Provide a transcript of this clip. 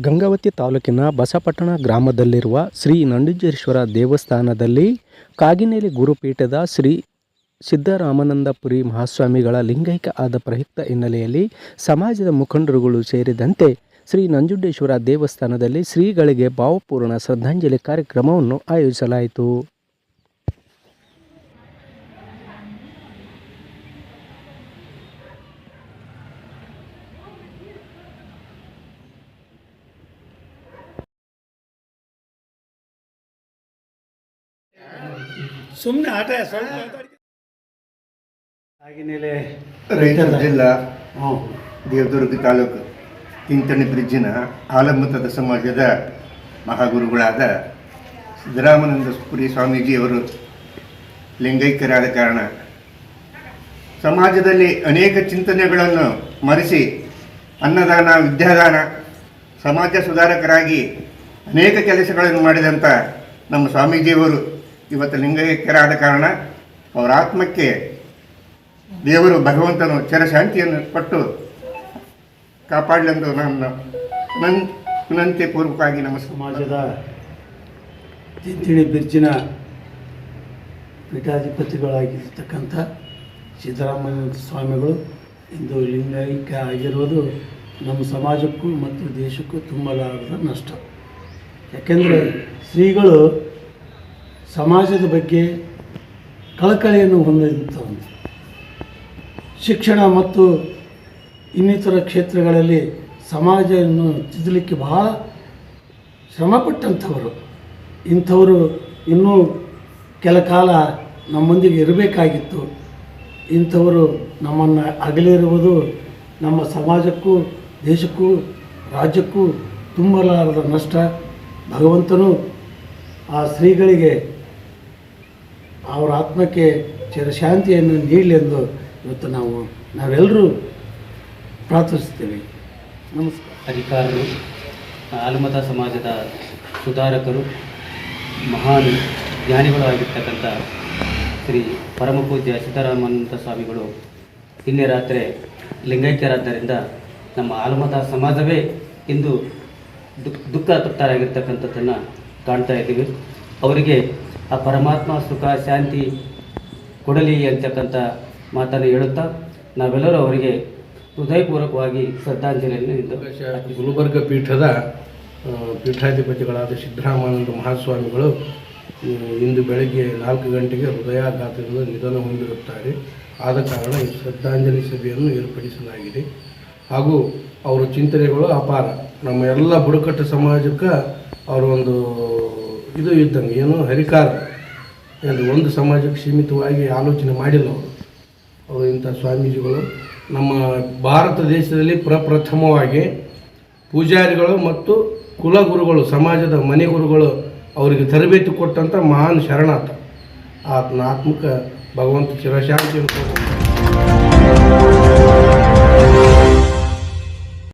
ಗಂಗಾವತಿ ತಾಲೂಕಿನ ಬಸಪಟ್ಟಣ ಗ್ರಾಮದಲ್ಲಿರುವ ಶ್ರೀ ನಂಜುಂಡೇಶ್ವರ ದೇವಸ್ಥಾನದಲ್ಲಿ ಕಾಗಿನೆಲೆ ಗುರುಪೀಠದ ಶ್ರೀ ಸಿದ್ದರಾಮಾನಂದಪುರಿ ಮಹಾಸ್ವಾಮಿಗಳ ಲಿಂಗೈಕ್ಯ ಆದ ಪ್ರಯುಕ್ತ ಹಿನ್ನೆಲೆಯಲ್ಲಿ ಸಮಾಜದ ಮುಖಂಡರುಗಳು ಸೇರಿದಂತೆ ಶ್ರೀ ನಂಜುಂಡೇಶ್ವರ ದೇವಸ್ಥಾನದಲ್ಲಿ ಶ್ರೀಗಳಿಗೆ ಭಾವಪೂರ್ಣ ಶ್ರದ್ಧಾಂಜಲಿ ಕಾರ್ಯಕ್ರಮವನ್ನು ಆಯೋಜಿಸಲಾಯಿತು. ಸುಮ್ಮನೆ ಆಟ ಸ್ವಲ್ಪ ಕಾಗಿನೆಲೆ ರಾಯಚೂರು ಜಿಲ್ಲಾ ದೇವದುರ್ಗ ತಾಲೂಕು ತಿಂತಣಿ ಬ್ರಿಡ್ಜಿನ ಆಲಮತದ ಸಮಾಜದ ಮಹಾಗುರುಗಳಾದ ಸಿದ್ದರಾಮಾನಂದಪುರಿ ಸ್ವಾಮೀಜಿಯವರು ಲಿಂಗೈಕ್ಯರಾದ ಕಾರಣ ಸಮಾಜದಲ್ಲಿ ಅನೇಕ ಚಿಂತನೆಗಳನ್ನು ಮರೆಸಿ ಅನ್ನದಾನ, ವಿದ್ಯಾದಾನ, ಸಮಾಜ ಸುಧಾರಕರಾಗಿ ಅನೇಕ ಕೆಲಸಗಳನ್ನು ಮಾಡಿದಂಥ ನಮ್ಮ ಸ್ವಾಮೀಜಿಯವರು ಇವತ್ತು ಲಿಂಗೈಕ್ಯರಾದ ಕಾರಣ ಅವರ ಆತ್ಮಕ್ಕೆ ದೇವರು ಭಗವಂತನು ಚಿರಶಾಂತಿಯನ್ನು ಕೊಟ್ಟು ಕಾಪಾಡಲೆಂದು ನನ್ನ ವಿನಂತಿ ಪೂರ್ವಕವಾಗಿ ನಮ್ಮ ಸಮಾಜದ ತಿಂತಿಣಿ ಬ್ರಿಡ್ಜಿನ ಪೀಠಾಧಿಪತಿಗಳಾಗಿರ್ತಕ್ಕಂಥ ಸಿದ್ದರಾಮಾನಂದ ಸ್ವಾಮಿಗಳು ಇಂದು ಲಿಂಗೈಕ್ಯ ಆಗಿರುವುದು ನಮ್ಮ ಸಮಾಜಕ್ಕೂ ಮತ್ತು ದೇಶಕ್ಕೂ ತುಂಬಲಾರದ ನಷ್ಟ. ಯಾಕೆಂದರೆ ಶ್ರೀಗಳು ಸಮಾಜದ ಬಗ್ಗೆ ಕಳಕಳಿಯನ್ನು ಹೊಂದಿರುತ್ತವಂತೆ. ಶಿಕ್ಷಣ ಮತ್ತು ಇನ್ನಿತರ ಕ್ಷೇತ್ರಗಳಲ್ಲಿ ಸಮಾಜವನ್ನು ತಿದ್ದಲಿಕ್ಕೆ ಬಹಳ ಶ್ರಮಪಟ್ಟಂಥವರು. ಇಂಥವರು ಇನ್ನೂ ಕೆಲ ಕಾಲ ನಮ್ಮೊಂದಿಗೆ ಇರಬೇಕಾಗಿತ್ತು. ಇಂಥವರು ನಮ್ಮನ್ನು ಅಗಲಿರುವುದು ನಮ್ಮ ಸಮಾಜಕ್ಕೂ ದೇಶಕ್ಕೂ ರಾಜ್ಯಕ್ಕೂ ತುಂಬಲಾರದ ನಷ್ಟ. ಭಗವಂತನು ಆ ಶ್ರೀಗಳಿಗೆ ಅವರ ಆತ್ಮಕ್ಕೆ ಚಿರಶಾಂತಿಯನ್ನು ನೀಡಲಿ ಎಂದು ಇವತ್ತು ನಾವೆಲ್ಲರೂ ಪ್ರಾರ್ಥಿಸ್ತೇವೆ. ನಮಸ್ಕಾರ. ಅಧಿಕಾರರು, ಆಲಮತ ಸಮಾಜದ ಸುಧಾರಕರು, ಮಹಾನ್ ಜ್ಞಾನಿಗಳು ಆಗಿರ್ತಕ್ಕಂಥ ಶ್ರೀ ಪರಮಪೂಜ್ಯ ಸಿದ್ದರಾಮಾನಂದ ಸ್ವಾಮಿಗಳು ನಿನ್ನೆ ರಾತ್ರಿ ಲಿಂಗೈಕ್ಯರಾದ್ದರಿಂದ ನಮ್ಮ ಆಲಮತ ಸಮಾಜವೇ ಇಂದು ದುಃಖ ತಪ್ತರಾಗಿರ್ತಕ್ಕಂಥದ್ದನ್ನು ಕಾಣ್ತಾ ಇದ್ದೀವಿ. ಅವರಿಗೆ ಆ ಪರಮಾತ್ಮ ಸುಖ ಶಾಂತಿ ಕೊಡಲಿ ಅಂತಕ್ಕಂಥ ಮಾತನ್ನು ಹೇಳುತ್ತಾ ನಾವೆಲ್ಲರೂ ಅವರಿಗೆ ಹೃದಯಪೂರ್ವಕವಾಗಿ ಶ್ರದ್ಧಾಂಜಲಿಯನ್ನು ಇಂದು ಗುಲ್ಬರ್ಗ ಪೀಠದ ಪೀಠಾಧಿಪತಿಗಳಾದ ಸಿದ್ದರಾಮಾನಂದ ಮಹಾಸ್ವಾಮಿಗಳು ಇಂದು ಬೆಳಗ್ಗೆ 4 ಗಂಟೆಗೆ ಹೃದಯಾಘಾತದಿಂದ ನಿಧನ ಹೊಂದಿರುತ್ತಾರೆ. ಆದ ಕಾರಣ ಈ ಶ್ರದ್ಧಾಂಜಲಿ ಸಭೆಯನ್ನು ಏರ್ಪಡಿಸಲಾಗಿದೆ. ಹಾಗೂ ಅವರ ಚಿಂತನೆಗಳು ಅಪಾರ. ನಮ್ಮ ಎಲ್ಲ ಬುಡಕಟ್ಟು ಸಮಾಜಕ್ಕೆ ಅವರು ಒಂದು ಇದು ಇದ್ದಂಗೆ, ಏನು ಹರಿಕಾರ ಎಂದು ಒಂದು ಸಮಾಜಕ್ಕೆ ಸೀಮಿತವಾಗಿ ಆಲೋಚನೆ ಮಾಡಿಲ್ಲ ಅವರು. ಇಂಥ ಸ್ವಾಮೀಜಿಗಳು ನಮ್ಮ ಭಾರತ ದೇಶದಲ್ಲಿ ಪ್ರಪ್ರಥಮವಾಗಿ ಪೂಜಾರಿಗಳು ಮತ್ತು ಕುಲಗುರುಗಳು, ಸಮಾಜದ ಮನೆ ಗುರುಗಳು ಅವರಿಗೆ ತರಬೇತಿ ಕೊಟ್ಟಂಥ ಮಹಾನ್ ಶರಣಾತ. ಆತನ ಆತ್ಮಕ್ಕೆ ಭಗವಂತ ಚಿರಶಾಂತಿಯನ್ನು ಕೊಟ್ಟು